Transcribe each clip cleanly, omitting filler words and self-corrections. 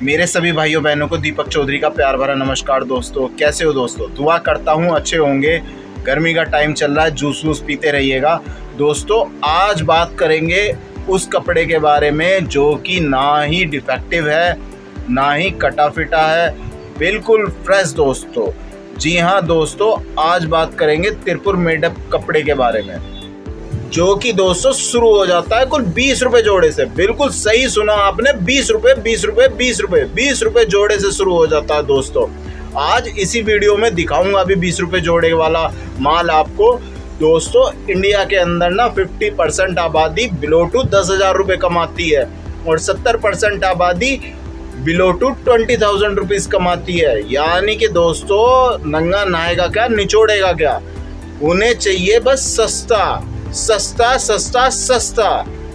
मेरे सभी भाइयों बहनों को दीपक चौधरी का प्यार भरा नमस्कार। दोस्तों कैसे हो दोस्तों, दुआ करता हूँ अच्छे होंगे। गर्मी का टाइम चल रहा है, जूस वूस पीते रहिएगा। दोस्तों आज बात करेंगे उस कपड़े के बारे में जो कि ना ही डिफेक्टिव है ना ही कटा फिटा है, बिल्कुल फ्रेश दोस्तों। जी हाँ दोस्तों, आज बात करेंगे तिरपुर मेडअप कपड़े के बारे में, जो कि दोस्तों शुरू हो जाता है कुल 20 रुपए जोड़े से। बिल्कुल सही सुना आपने, 20 रुपए 20 रुपए 20 रुपए 20 रुपए जोड़े से शुरू हो जाता है दोस्तों। आज इसी वीडियो में दिखाऊंगा अभी 20 रुपए जोड़े वाला माल आपको। दोस्तों इंडिया के अंदर ना 50% आबादी बिलो टू 10,000 रुपये कमाती है और 70% आबादी बिलो टू 20,000 रुपीज़ कमाती है। यानी कि दोस्तों नंगा नहाएगा क्या, निचोड़ेगा क्या, उन्हें चाहिए बस सस्ता सस्ता सस्ता सस्ता।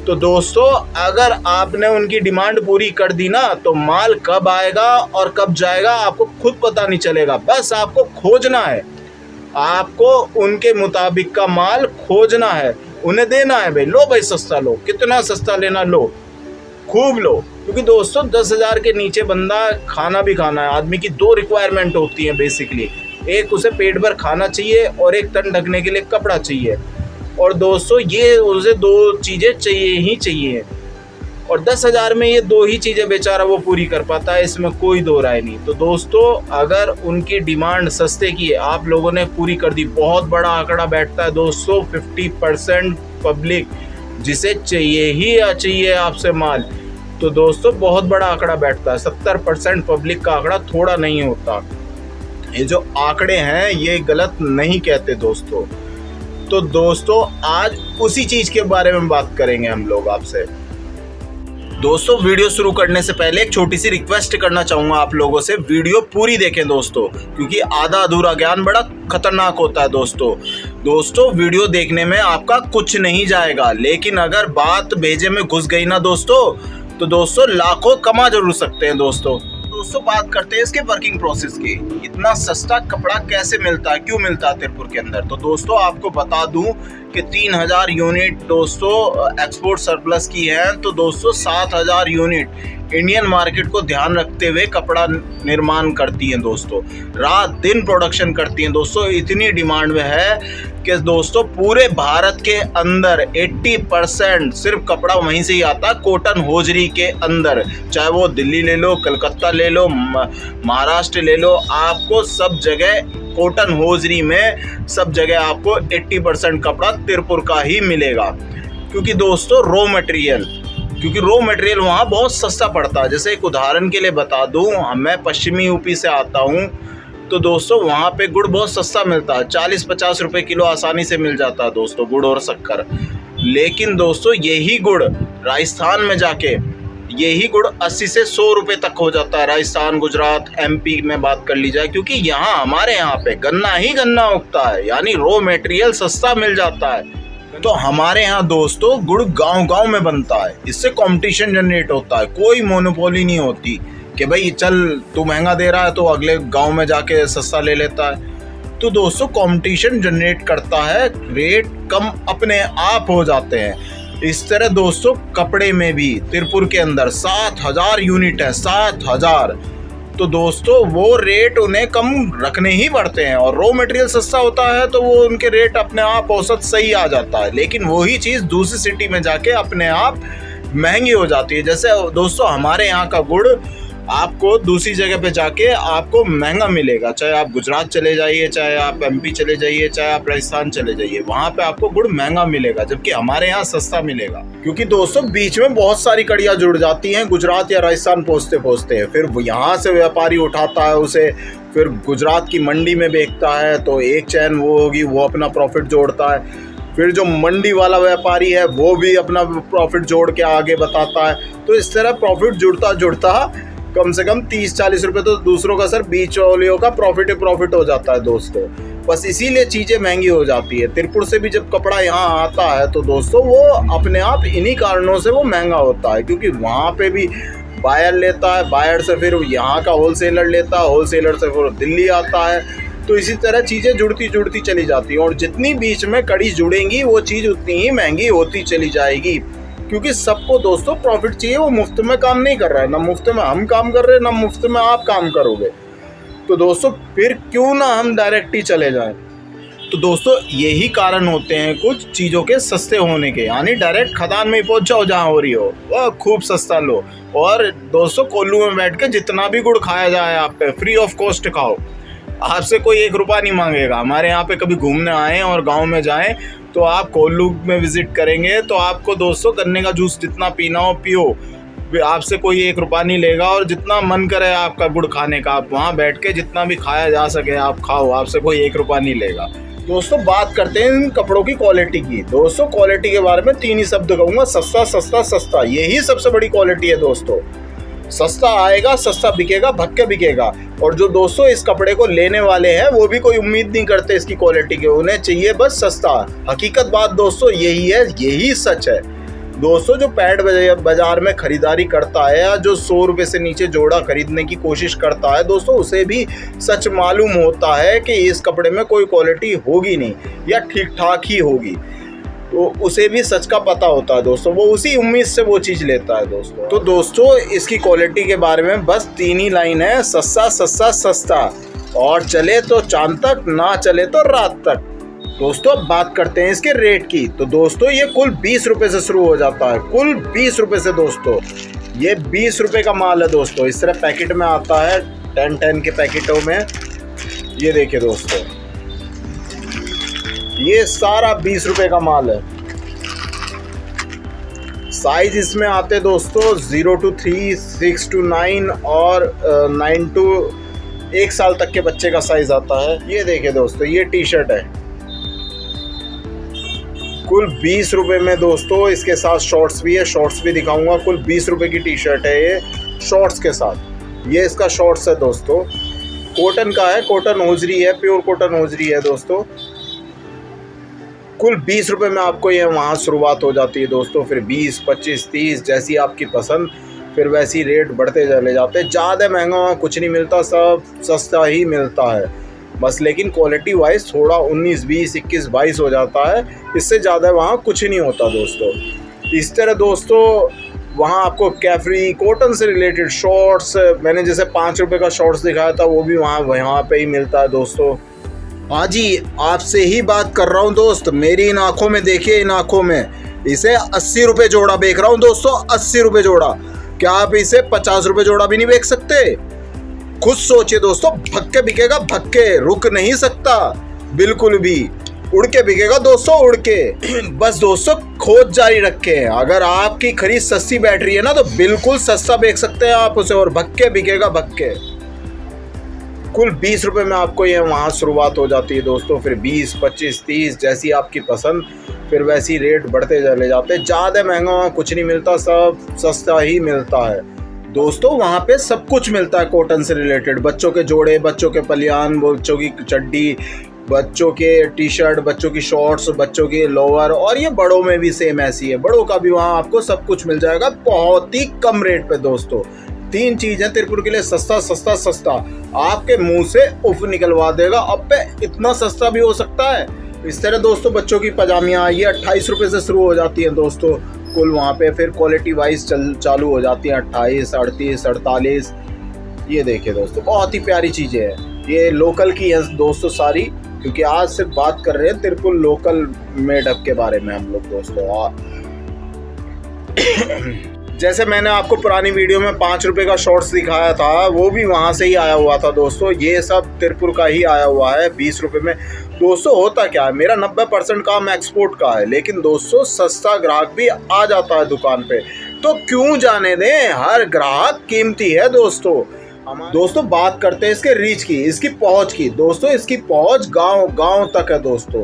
तो दोस्तों अगर आपने उनकी डिमांड पूरी कर दी ना तो माल कब आएगा और कब जाएगा आपको खुद पता नहीं चलेगा। बस आपको खोजना है, आपको उनके मुताबिक का माल खोजना है, उन्हें देना है। भाई लो भाई सस्ता लो, कितना सस्ता लेना लो, खूब लो। क्योंकि दोस्तों 10,000 के नीचे बंदा खाना भी खाना है। आदमी की दो रिक्वायरमेंट होती हैं बेसिकली, एक उसे पेट भर खाना चाहिए और एक तन ढकने के लिए कपड़ा चाहिए। और दोस्तों ये उसे दो चीज़ें चाहिए ही चाहिए, और 10,000 में ये दो ही चीज़ें बेचारा वो पूरी कर पाता है, इसमें कोई दो राय नहीं। तो दोस्तों अगर उनकी डिमांड सस्ते की है, आप लोगों ने पूरी कर दी, बहुत बड़ा आंकड़ा बैठता है दोस्तों। 50% पब्लिक जिसे चाहिए ही चाहिए आपसे माल, तो दोस्तों बहुत बड़ा आंकड़ा बैठता है। 70% पब्लिक का आंकड़ा थोड़ा नहीं होता। ये जो आंकड़े हैं ये गलत नहीं कहते दोस्तों। तो दोस्तों आज उसी चीज़ के बारे में बात करेंगे हम लोग आपसे। दोस्तों वीडियो शुरू करने से पहले एक छोटी सी रिक्वेस्ट करना चाहूँगा आप लोगों से, वीडियो पूरी देखें दोस्तों, क्योंकि आधा अधूरा ज्ञान बड़ा खतरनाक होता है दोस्तों वीडियो देखने में आपका कुछ नहीं जाएगा, लेकिन अगर बात भेजे में घुस गई ना दोस्तों तो दोस्तों लाखों कमा जरूर सकते हैं दोस्तों। बात करते हैं इसके वर्किंग प्रोसेस की। इतना सस्ता कपड़ा कैसे मिलता है, क्यों मिलता है तिरपुर के अंदर? तो दोस्तों आपको बता दूं कि 3,000 यूनिट दोस्तों एक्सपोर्ट सरप्लस की है। तो दोस्तों 7,000 यूनिट इंडियन मार्केट को ध्यान रखते हुए कपड़ा निर्माण करती हैं दोस्तों, रात दिन प्रोडक्शन करती हैं दोस्तों। इतनी डिमांड में है कि दोस्तों पूरे भारत के अंदर 80% सिर्फ कपड़ा वहीं से ही आता है, कॉटन होजरी के अंदर। चाहे वो दिल्ली ले लो, कलकत्ता ले लो, महाराष्ट्र ले लो, आपको सब जगह कॉटन होजरी में सब जगह आपको 80% कपड़ा तिरपुर का ही मिलेगा। क्योंकि दोस्तों रॉ मटेरियल वहाँ बहुत सस्ता पड़ता है। जैसे एक उदाहरण के लिए बता दूँ, मैं पश्चिमी यूपी से आता हूँ, तो दोस्तों वहाँ पे गुड़ बहुत सस्ता मिलता है, 40-50 रुपए किलो आसानी से मिल जाता है दोस्तों, गुड़ और शक्कर। लेकिन दोस्तों यही गुड़ राजस्थान में जाके यही गुड़ 80 से 100 रुपए तक हो जाता है। राजस्थान, गुजरात, MP में बात कर ली जाए, क्योंकि यहाँ हमारे यहाँ पे गन्ना ही गन्ना उगता है, यानी रॉ मटेरियल सस्ता मिल जाता है। तो हमारे यहाँ दोस्तों गुड़ गांव-गांव में बनता है, इससे कंपटीशन जनरेट होता है, कोई मोनोपोली नहीं होती कि भाई चल तू महंगा दे रहा है तो अगले गांव में जाके सस्ता ले लेता है। तो दोस्तों कंपटीशन जनरेट करता है, रेट कम अपने आप हो जाते हैं। इस तरह दोस्तों कपड़े में भी तिरपुर के अंदर 7,000 यूनिट है, 7,000। तो दोस्तों वो रेट उन्हें कम रखने ही पड़ते हैं, और रॉ मटेरियल सस्ता होता है तो वो उनके रेट अपने आप औसत सही आ जाता है। लेकिन वही चीज़ दूसरी सिटी में जाके अपने आप महंगी हो जाती है। जैसे दोस्तों हमारे यहाँ का गुड़ आपको दूसरी जगह पे जाके आपको महंगा मिलेगा, चाहे आप गुजरात चले जाइए, चाहे आप MP चले जाइए, चाहे आप राजस्थान चले जाइए, वहाँ पे आपको गुड़ महंगा मिलेगा, जबकि हमारे यहाँ सस्ता मिलेगा। क्योंकि दोस्तों बीच में बहुत सारी कड़ियाँ जुड़ जाती हैं गुजरात या राजस्थान पहुँचते हैं, फिर यहाँ से व्यापारी उठाता है उसे, फिर गुजरात की मंडी में बेचता है, तो एक चैन वो होगी, वो अपना प्रॉफिट जोड़ता है, फिर जो मंडी वाला व्यापारी है वो भी अपना प्रॉफिट जोड़ के आगे बताता है। तो इस तरह प्रॉफिट जुड़ता कम से कम 30-40 रुपए तो दूसरों का सर बीच वालियों का प्रॉफिट हो जाता है दोस्तों। बस इसीलिए चीज़ें महंगी हो जाती है। तिरपुर से भी जब कपड़ा यहाँ आता है तो दोस्तों वो अपने आप इन्हीं कारणों से वो महंगा होता है, क्योंकि वहाँ पे भी बायर लेता है, बायर से फिर यहाँ का होलसेलर लेता है, होलसेलर से फिर दिल्ली आता है। तो इसी तरह चीज़ें जुड़ती चली जाती हैं, और जितनी बीच में कड़ी जुड़ेंगी वो चीज़ उतनी ही महंगी होती चली जाएगी। क्योंकि सबको दोस्तों प्रॉफिट चाहिए, वो मुफ्त में काम नहीं कर रहा है, ना मुफ्त में हम काम कर रहे हैं, ना मुफ्त में आप काम करोगे। तो दोस्तों फिर क्यों ना हम डायरेक्ट ही चले जाएं। तो दोस्तों यही कारण होते हैं कुछ चीज़ों के सस्ते होने के, यानी डायरेक्ट खदान में ही पहुंच जाओ जहाँ हो रही हो, वह खूब सस्ता लो। और दोस्तों कोल्लू में बैठ के जितना भी गुड़ खाया जाए आप पे फ्री ऑफ कॉस्ट खाओ, आपसे कोई 1 रुपया नहीं मांगेगा। हमारे यहाँ पे कभी घूमने आएँ और गाँव में जाएँ तो आप कोल्लू में विजिट करेंगे तो आपको दोस्तों गन्ने का जूस जितना पीना हो पियो, आपसे कोई 1 रुपया नहीं लेगा। और जितना मन करे आपका गुड़ खाने का, आप वहाँ बैठ के जितना भी खाया जा सके आप खाओ, आपसे कोई 1 रुपया नहीं लेगा। दोस्तों बात करते हैं इन कपड़ों की क्वालिटी की। दोस्तों क्वालिटी के बारे में 3 ही शब्द कहूँगा, सस्ता सस्ता सस्ता। यही सबसे बड़ी क्वालिटी है दोस्तों। सस्ता आएगा, सस्ता बिकेगा, भक्के बिकेगा। और जो दोस्तों इस कपड़े को लेने वाले हैं वो भी कोई उम्मीद नहीं करते इसकी क्वालिटी के, उन्हें चाहिए बस सस्ता। हकीकत बात दोस्तों यही है, यही सच है। दोस्तों जो पैड बाजार में खरीदारी करता है या जो 100 रुपये से नीचे जोड़ा खरीदने की कोशिश करता है दोस्तों, उसे भी सच मालूम होता है कि इस कपड़े में कोई क्वालिटी होगी नहीं या ठीक ठाक ही होगी, तो उसे भी सच का पता होता है दोस्तों। वो उसी उम्मीद से वो चीज़ लेता है दोस्तों। तो दोस्तों इसकी क्वालिटी के बारे में बस 3 ही लाइन है, सस्ता सस्ता सस्ता। और चले तो चांद तक, ना चले तो रात तक। दोस्तों अब बात करते हैं इसके रेट की। तो दोस्तों ये कुल 20 रुपये से शुरू हो जाता है, कुल 20 रुपये से दोस्तों। ये 20 रुपये का माल है दोस्तों, इस तरह पैकेट में आता है 10 के पैकेटों में। ये देखिए दोस्तों, ये सारा 20 रुपये का माल है। साइज इसमें आते दोस्तों 0 to 3, 6 to 9 और 9 to 1 साल तक के बच्चे का साइज आता है। ये देखिए दोस्तों, ये टी शर्ट है कुल 20 रुपये में दोस्तों। इसके साथ शॉर्ट्स भी है, शॉर्ट्स भी दिखाऊंगा। कुल 20 रुपये की टी शर्ट है ये शॉर्ट्स के साथ। ये इसका शॉर्ट्स है दोस्तों, कॉटन का है, कॉटन होजरी है, प्योर कॉटन होजरी है दोस्तों। कुल 20 रुपये में आपको ये वहाँ शुरुआत हो जाती है दोस्तों। फिर 20, 25, 30 जैसी आपकी पसंद, फिर वैसी रेट बढ़ते चले जाते हैं। ज़्यादा महंगा वहाँ कुछ नहीं मिलता, सब सस्ता ही मिलता है बस। लेकिन क्वालिटी वाइज थोड़ा 19, 20, 21, 22 हो जाता है, इससे ज़्यादा वहाँ कुछ नहीं होता दोस्तों। इस तरह दोस्तों वहाँ आपको कैफरी कॉटन से रिलेटेड शॉर्ट्स, मैंने जैसे 5 रुपये का शॉर्ट्स दिखाया था वो भी वहाँ पे ही मिलता है दोस्तों। हाँ जी, आपसे ही बात कर रहा हूँ दोस्त, मेरी इन आँखों में देखिए, इन आँखों में। इसे 80 रुपये जोड़ा बेच रहा हूँ दोस्तों, 80 रुपये जोड़ा। क्या आप इसे 50 रुपये जोड़ा भी नहीं बेच सकते? खुद सोचिए दोस्तों, भक्के बिकेगा, भक्के, रुक नहीं सकता बिल्कुल भी, उड़ के बिकेगा दोस्तों, उड़ के। बस दोस्तों खोज जारी रखें। अगर आपकी खरीद सस्ती बैठ रही है ना तो बिल्कुल सस्ता बेच सकते हैं आप उसे, और भक्के बिकेगा, भक्के। कुल 20 रुपये में आपको ये वहाँ शुरुआत हो जाती है दोस्तों। फिर 20, 25, 30 जैसी आपकी पसंद, फिर वैसी रेट बढ़ते चले जाते हैं। ज़्यादा महंगा वहाँ कुछ नहीं मिलता, सब सस्ता ही मिलता है दोस्तों। वहाँ पे सब कुछ मिलता है कॉटन से रिलेटेड, बच्चों के जोड़े, बच्चों के पलियान, बच्चों की चड्डी, बच्चों के टी शर्ट, बच्चों की शॉर्ट्स, बच्चों की लोअर, और ये बड़ों में भी सेम ऐसी है। बड़ों का भी वहाँ आपको सब कुछ मिल जाएगा बहुत ही कम रेट पे दोस्तों। 3 चीज़ है तिरपुर के लिए, सस्ता सस्ता सस्ता। आपके मुंह से उफ निकलवा देगा, अब पे इतना सस्ता भी हो सकता है। इस तरह दोस्तों बच्चों की पजामियाँ ये 28 रुपये से शुरू हो जाती हैं दोस्तों कुल वहाँ पे। फिर क्वालिटी वाइज चालू हो जाती हैं 28, 38, 48। ये देखिए दोस्तों, बहुत ही प्यारी चीज़ें हैं। ये लोकल की है दोस्तों सारी, क्योंकि आज सिर्फ बात कर रहे हैं तिरपुर लोकल मेडअप के बारे में हम लोग दोस्तों। जैसे मैंने आपको पुरानी वीडियो में 5 रुपये का शॉर्ट्स दिखाया था, वो भी वहाँ से ही आया हुआ था दोस्तों। ये सब तिरपुर का ही आया हुआ है 20 रुपये में दोस्तों। होता क्या है, मेरा 90% काम एक्सपोर्ट का है, लेकिन दोस्तों सस्ता ग्राहक भी आ जाता है दुकान पे, तो क्यों जाने दें, हर ग्राहक कीमती है दोस्तों। दोस्तों बात करते हैं इसके रीच की, इसकी पहुंच की दोस्तों। इसकी पहुंच गांव गांव तक है दोस्तों।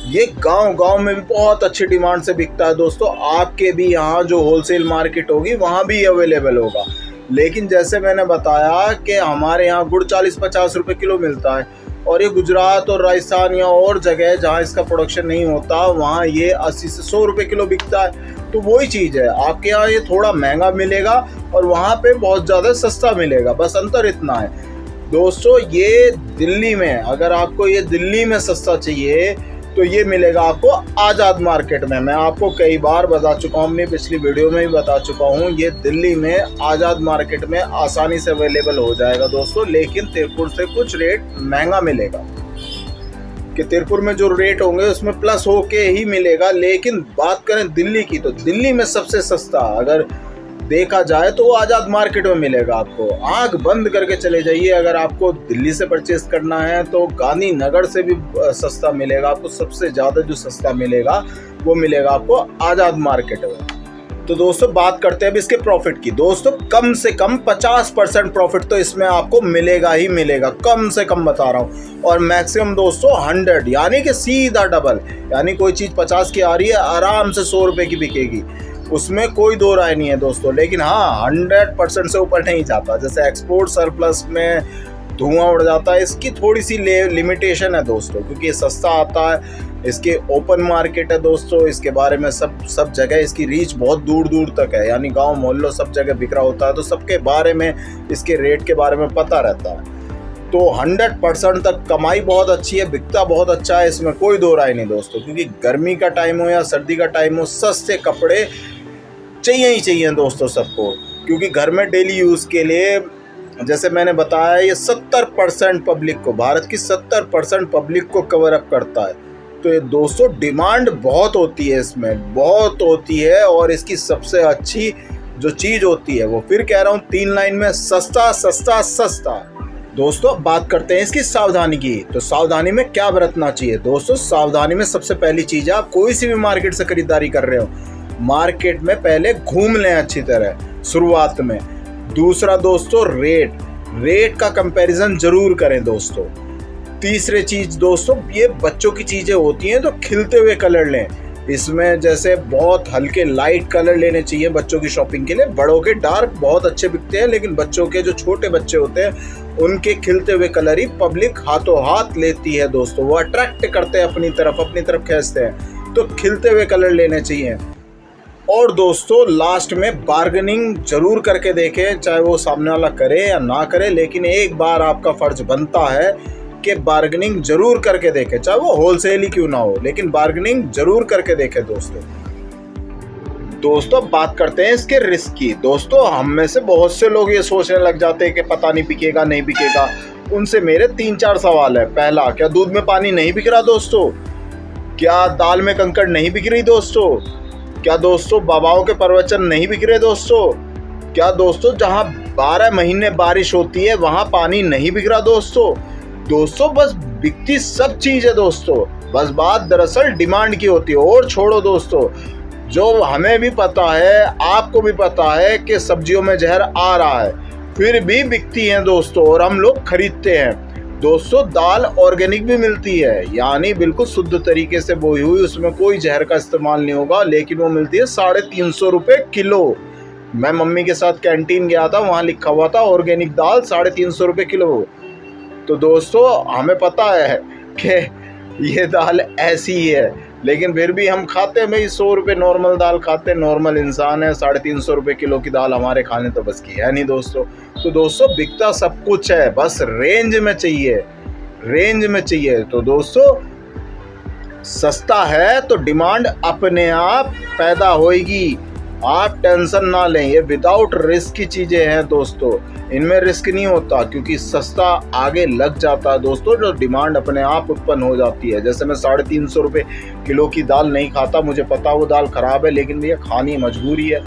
ये गांव गांव में भी बहुत अच्छी डिमांड से बिकता है दोस्तों। आपके भी यहाँ जो होलसेल मार्केट होगी वहाँ भी अवेलेबल होगा। लेकिन जैसे मैंने बताया कि हमारे यहाँ गुड़ 40-50 रुपये किलो मिलता है, और ये गुजरात और राजस्थान या और जगह जहाँ इसका प्रोडक्शन नहीं होता वहाँ ये 80 से 100 रुपये किलो बिकता है। तो वही चीज़ है, आपके यहाँ ये थोड़ा महंगा मिलेगा और वहाँ पे बहुत ज़्यादा सस्ता मिलेगा, बस अंतर इतना है दोस्तों। ये दिल्ली में, अगर आपको ये दिल्ली में सस्ता चाहिए तो ये मिलेगा आपको आज़ाद मार्केट में। मैं आपको कई बार बता चुका हूँ, अपनी पिछली वीडियो में भी बता चुका हूँ, ये दिल्ली में आज़ाद मार्केट में आसानी से अवेलेबल हो जाएगा दोस्तों। लेकिन तिरपुर से कुछ रेट महंगा मिलेगा, कि तिरपुर में जो रेट होंगे उसमें प्लस होके ही मिलेगा। लेकिन बात करें दिल्ली की, तो दिल्ली में सबसे सस्ता अगर देखा जाए तो वो आज़ाद मार्केट में मिलेगा आपको। आंख बंद करके चले जाइए, अगर आपको दिल्ली से परचेस करना है तो गांधीनगर से भी सस्ता मिलेगा आपको। सबसे ज़्यादा जो सस्ता मिलेगा वो मिलेगा आपको आज़ाद मार्केट में। तो दोस्तों बात करते हैं अब इसके प्रॉफिट की। दोस्तों कम से कम 50% प्रॉफिट तो इसमें आपको मिलेगा ही मिलेगा, कम से कम बता रहा हूँ। और मैक्सिमम दोस्तों 100, यानी कि सीधा डबल। यानी कोई चीज़ 50 की आ रही है, आराम से 100 रुपये की बिकेगी, उसमें कोई दो राय नहीं है दोस्तों। लेकिन हाँ 100% से ऊपर नहीं जाता। जैसे एक्सपोर्ट सरप्लस में धुआं उड़ जाता है, इसकी थोड़ी सी लिमिटेशन है दोस्तों, क्योंकि ये सस्ता आता है, इसके ओपन मार्केट है दोस्तों। इसके बारे में सब जगह इसकी रीच बहुत दूर दूर तक है, यानी गांव मोहल्लों सब जगह बिक रहा होता है, तो सबके बारे में इसके रेट के बारे में पता रहता है। तो 100% तक कमाई बहुत अच्छी है, बिकता बहुत अच्छा है, इसमें कोई दो राय नहीं दोस्तों। क्योंकि गर्मी का टाइम हो या सर्दी का टाइम हो, सस्ते कपड़े चाहिए ही चाहिए दोस्तों सबको। क्योंकि घर में डेली यूज़ के लिए, जैसे मैंने बताया, ये 70% पब्लिक को, भारत की 70% पब्लिक को कवर अप करता है। तो ये दोस्तों डिमांड बहुत होती है, इसमें बहुत होती है। और इसकी सबसे अच्छी जो चीज़ होती है वो, फिर कह रहा हूँ 3 लाइन में, सस्ता सस्ता सस्ता। दोस्तों बात करते हैं इसकी सावधानी की। तो सावधानी में क्या बरतना चाहिए दोस्तों? सावधानी में सबसे पहली चीज़ है, आप कोई सी भी मार्केट से खरीदारी कर रहे हो, मार्केट में पहले घूम लें अच्छी तरह शुरुआत में। दूसरा दोस्तों रेट का कंपैरिजन जरूर करें दोस्तों। तीसरी चीज दोस्तों, ये बच्चों की चीजें होती हैं तो खिलते हुए कलर लें। इसमें जैसे बहुत हल्के लाइट कलर लेने चाहिए बच्चों की शॉपिंग के लिए। बड़ों के डार्क बहुत अच्छे बिकते हैं, लेकिन बच्चों के जो छोटे बच्चे होते हैं उनके खिलते हुए कलर ही पब्लिक हाथों हाथ लेती है दोस्तों। वो अट्रैक्ट करते हैं अपनी तरफ खींचते हैं, तो खिलते हुए कलर लेने चाहिए। और दोस्तों लास्ट में बार्गेनिंग जरूर करके देखें, चाहे वो सामने वाला करे या ना करे, लेकिन एक बार आपका फर्ज बनता है कि बार्गेनिंग जरूर करके देखें, चाहे वो होलसेल ही क्यों ना हो, लेकिन बार्गेनिंग जरूर करके देखें दोस्तों बात करते हैं इसके रिस्क की। दोस्तों हम में से बहुत से लोग ये सोचने लग जाते हैं कि पता नहीं बिकेगा नहीं बिकेगा। उनसे मेरे 3-4 सवाल है। पहला, क्या दूध में पानी नहीं बिक रहा दोस्तों? क्या दाल में कंकड़ नहीं बिक रही दोस्तों? क्या दोस्तों बाबाओं के प्रवचन नहीं बिक रहे दोस्तों? क्या दोस्तों जहां 12 महीने बारिश होती है वहां पानी नहीं बिक रहा दोस्तों बस बिकती सब चीज है दोस्तों, बस बात दरअसल डिमांड की होती है। और छोड़ो दोस्तों, जो हमें भी पता है, आपको भी पता है कि सब्जियों में जहर आ रहा है, फिर भी बिकती हैं दोस्तों और हम लोग खरीदते हैं दोस्तों। दाल ऑर्गेनिक भी मिलती है, यानी बिल्कुल शुद्ध तरीके से बोई हुई, उसमें कोई जहर का इस्तेमाल नहीं होगा, लेकिन वो मिलती है 350 रुपये किलो। मैं मम्मी के साथ कैंटीन गया था, वहाँ लिखा हुआ था ऑर्गेनिक दाल 350 रुपये किलो। तो दोस्तों हमें पता है कि ये दाल ऐसी ही है, लेकिन फिर भी हम खाते हैं भाई। 100 रुपये नॉर्मल दाल खाते हैं, नॉर्मल इंसान है। 350 रुपये किलो की दाल हमारे खाने तो बस की है नहीं दोस्तों। तो दोस्तों बिकता सब कुछ है, बस रेंज में चाहिए। तो दोस्तों सस्ता है तो डिमांड अपने आप पैदा होगी, आप टेंशन ना लें। ये विदाउट रिस्क की चीज़ें हैं दोस्तों, इनमें रिस्क नहीं होता, क्योंकि सस्ता आगे लग जाता है दोस्तों, जो डिमांड अपने आप उत्पन्न हो जाती है। जैसे मैं 350 रुपये किलो की दाल नहीं खाता, मुझे पता वो दाल ख़राब है, लेकिन भैया खानी मजबूरी है,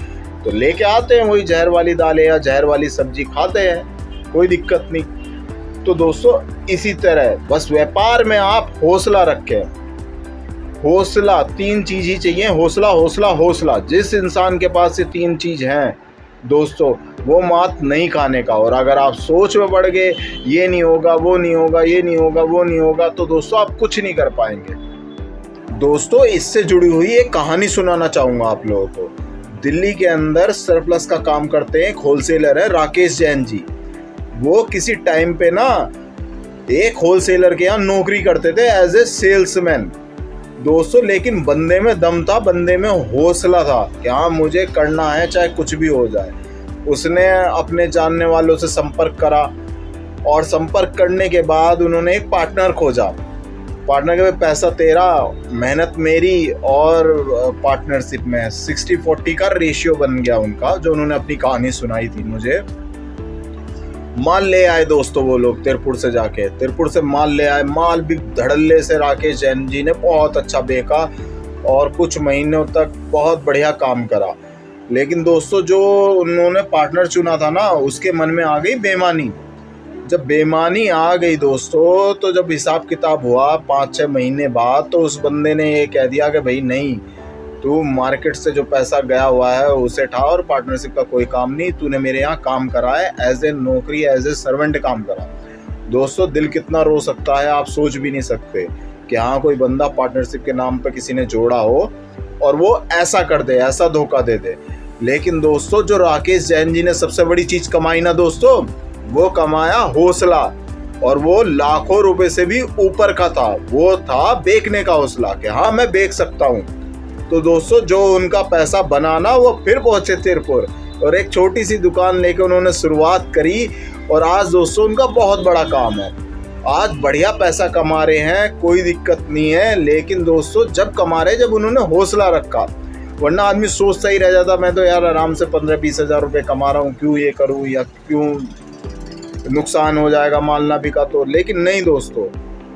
तो लेके आते हैं वही जहर वाली दालें या जहर वाली सब्जी खाते हैं, कोई दिक्कत नहीं। तो दोस्तों इसी तरह बस व्यापार में आप हौसला रखें। हौसला, 3 चीज़ ही चाहिए, हौसला हौसला हौसला। जिस इंसान के पास ये 3 चीज़ हैं दोस्तों, वो मात नहीं खाने का। और अगर आप सोच में पड़ गए ये नहीं होगा वो नहीं होगा, ये नहीं होगा वो नहीं होगा, तो दोस्तों आप कुछ नहीं कर पाएंगे। दोस्तों इससे जुड़ी हुई एक कहानी सुनाना चाहूँगा आप लोगों को। दिल्ली के अंदर सरप्लस का काम करते हैं एक होलसेलर है, राकेश जैन जी। वो किसी टाइम पे ना एक होलसेलर के यहाँ नौकरी करते थे एज ए सेल्समैन दोस्तों, लेकिन बंदे में दम था, बंदे में हौसला था कि हाँ मुझे करना है चाहे कुछ भी हो जाए। उसने अपने जानने वालों से संपर्क करा और संपर्क करने के बाद उन्होंने एक पार्टनर खोजा। पार्टनर के भाई पैसा तेरा, मेहनत मेरी, और पार्टनरशिप में 60-40 का रेशियो बन गया उनका, जो उन्होंने अपनी कहानी सुनाई थी मुझे। माल ले आए दोस्तों वो लोग तिरपुर से जाके, तिरपुर से माल ले आए। माल भी धड़ल्ले से राकेश जैन जी ने बहुत अच्छा बेचा और कुछ महीनों तक बहुत बढ़िया काम करा। लेकिन दोस्तों जो उन्होंने पार्टनर चुना था ना, उसके मन में आ गई बेईमानी। जब बेईमानी आ गई दोस्तों, तो जब हिसाब किताब हुआ 5-6 महीने बाद, तो उस बंदे ने ये कह दिया कि भाई नहीं, तू मार्केट से जो पैसा गया हुआ है उसे उठा, और पार्टनरशिप का कोई काम नहीं, तूने मेरे यहाँ काम करा है, एज ए नौकरी, एज ए सर्वेंट काम करा। दोस्तों दिल कितना रो सकता है, आप सोच भी नहीं सकते कि हाँ कोई बंदा पार्टनरशिप के नाम पे किसी ने जोड़ा हो और वो ऐसा कर दे, ऐसा धोखा दे दे। लेकिन दोस्तों जो राकेश जैन जी ने सबसे बड़ी चीज कमाई ना दोस्तों, वो कमाया हौसला, और वो लाखों रुपए से भी ऊपर का था। वो था बेचने का हौसला कि हाँ मैं बेच सकता हूँ। तो दोस्तों जो उनका पैसा बनाना, वो फिर पहुंचे तिरपुर और एक छोटी सी दुकान लेके उन्होंने शुरुआत करी, और आज दोस्तों उनका बहुत बड़ा काम है। आज बढ़िया पैसा कमा रहे हैं, कोई दिक्कत नहीं है। लेकिन दोस्तों जब कमा रहे, जब उन्होंने हौसला रखा, वरना आदमी सोचता ही रह जाता मैं तो यार आराम से 15-20 हज़ार रुपये कमा रहा हूँ, क्यों ये करूँ, या क्यों नुकसान हो जाएगा माल ना बिका तो। लेकिन नहीं दोस्तों,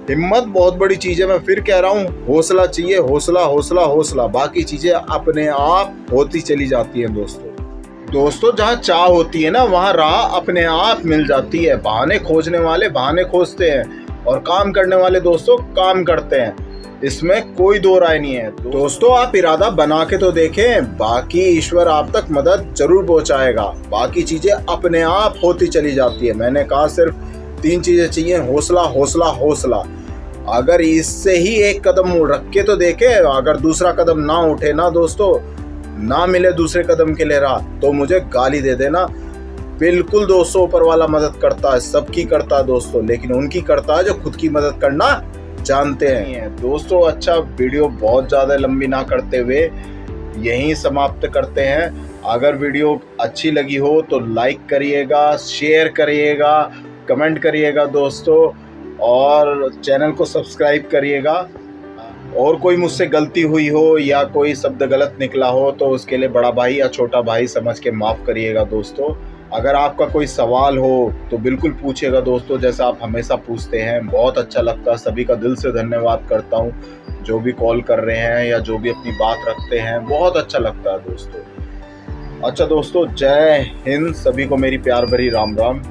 हिम्मत बहुत बड़ी चीज़ है। मैं फिर कह रहा हूँ, हौसला चाहिए, हौसला हौसला हौसला, बाकी चीज़ें अपने आप होती चली जाती हैं दोस्तों जहाँ चाह होती है ना, वहाँ राह अपने आप मिल जाती है। बहाने खोजने वाले बहाने खोजते हैं, और काम करने वाले दोस्तों काम करते हैं, इसमें कोई दो राय नहीं है। दोस्तों आप इरादा बना के तो देखें, बाकी ईश्वर आप तक मदद जरूर पहुंचाएगा। बाकी चीजें अपने आप होती चली जाती है। मैंने कहा सिर्फ 3 चीजें चाहिए, हौसला हौसला हौसला। अगर इससे ही एक कदम रख के तो देखें, अगर दूसरा कदम ना उठे ना दोस्तों, ना मिले दूसरे कदम के लिए राह, तो मुझे गाली दे देना। बिल्कुल दोस्तों, ऊपर वाला मदद करता है, सबकी करता है दोस्तों, लेकिन उनकी करता है जो खुद की मदद करना जानते हैं दोस्तों। अच्छा, वीडियो बहुत ज़्यादा लंबी ना करते हुए यहीं समाप्त करते हैं। अगर वीडियो अच्छी लगी हो तो लाइक करिएगा, शेयर करिएगा, कमेंट करिएगा दोस्तों, और चैनल को सब्सक्राइब करिएगा। और कोई मुझसे गलती हुई हो या कोई शब्द गलत निकला हो तो उसके लिए बड़ा भाई या छोटा भाई समझ के माफ़ करिएगा दोस्तों। अगर आपका कोई सवाल हो तो बिल्कुल पूछिएगा दोस्तों, जैसा आप हमेशा पूछते हैं। बहुत अच्छा लगता है, सभी का दिल से धन्यवाद करता हूँ जो भी कॉल कर रहे हैं या जो भी अपनी बात रखते हैं, बहुत अच्छा लगता है दोस्तों। अच्छा दोस्तों, जय हिंद, सभी को मेरी प्यार भरी राम राम।